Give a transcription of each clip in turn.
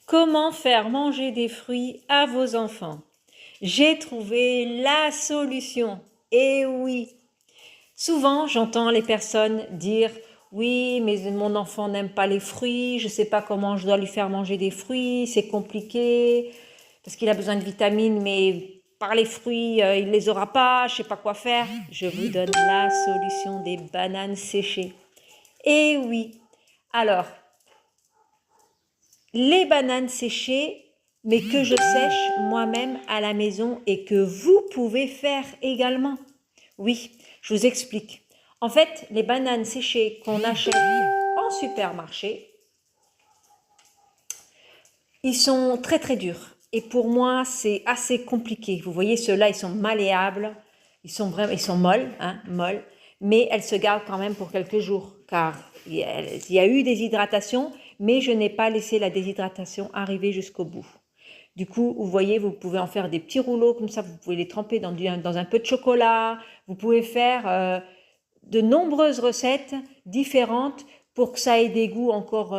Comment faire manger des fruits à vos enfants? J'ai trouvé la solution. Et oui, souvent j'entends les personnes dire oui, mais mon enfant n'aime pas les fruits, je ne sais pas comment je dois lui faire manger des fruits, c'est compliqué parce qu'il a besoin de vitamines, mais par les fruits, il ne les aura pas, je ne sais pas quoi faire. Je vous donne la solution des bananes séchées. Et oui, alors les bananes séchées, mais que je sèche moi-même à la maison et que vous pouvez faire également. Oui, je vous explique. En fait, les bananes séchées qu'on achète en supermarché, ils sont très très durs. Et pour moi, c'est assez compliqué. Vous voyez, ceux-là, ils sont malléables, ils sont molles, hein, molles, mais elles se gardent quand même pour quelques jours, car il y a eu des hydratations, mais je n'ai pas laissé la déshydratation arriver jusqu'au bout. Du coup, vous voyez, vous pouvez en faire des petits rouleaux comme ça, vous pouvez les tremper dans un peu de chocolat, vous pouvez faire de nombreuses recettes différentes pour que ça ait des goûts encore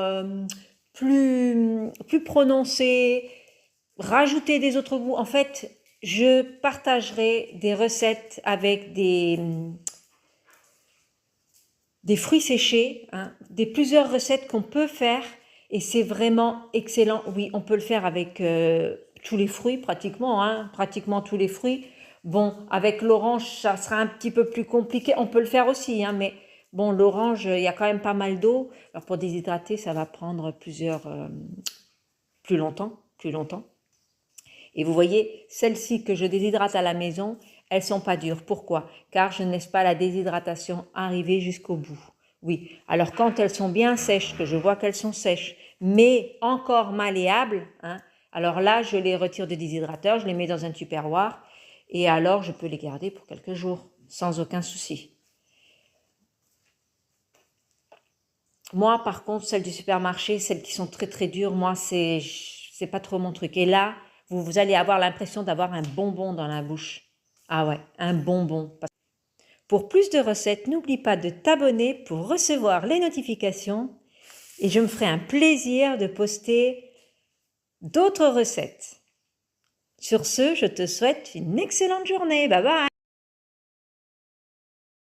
plus prononcés, rajouter des autres goûts. En fait, je partagerai des recettes avec des fruits séchés, hein, plusieurs recettes qu'on peut faire et c'est vraiment excellent. Oui, on peut le faire avec tous les fruits pratiquement, hein, pratiquement tous les fruits. Bon, avec l'orange, ça sera un petit peu plus compliqué. On peut le faire aussi, hein, mais bon, l'orange, il y a quand même pas mal d'eau. Alors pour déshydrater, ça va prendre plus longtemps, plus longtemps. Et vous voyez, celles-ci que je déshydrate à la maison, elles sont pas dures. Pourquoi? Car je ne laisse pas la déshydratation arriver jusqu'au bout. Oui, alors quand elles sont bien sèches, que je vois qu'elles sont sèches, mais encore malléables, hein, alors là, je les retire du déshydrateur, je les mets dans un tupperware et alors je peux les garder pour quelques jours, sans aucun souci. Moi, par contre, celles du supermarché, celles qui sont très très dures, moi, c'est pas trop mon truc. Et là, vous allez avoir l'impression d'avoir un bonbon dans la bouche. Ah ouais, un bonbon. Pour plus de recettes, n'oublie pas de t'abonner pour recevoir les notifications et je me ferai un plaisir de poster d'autres recettes. Sur ce, je te souhaite une excellente journée. Bye bye!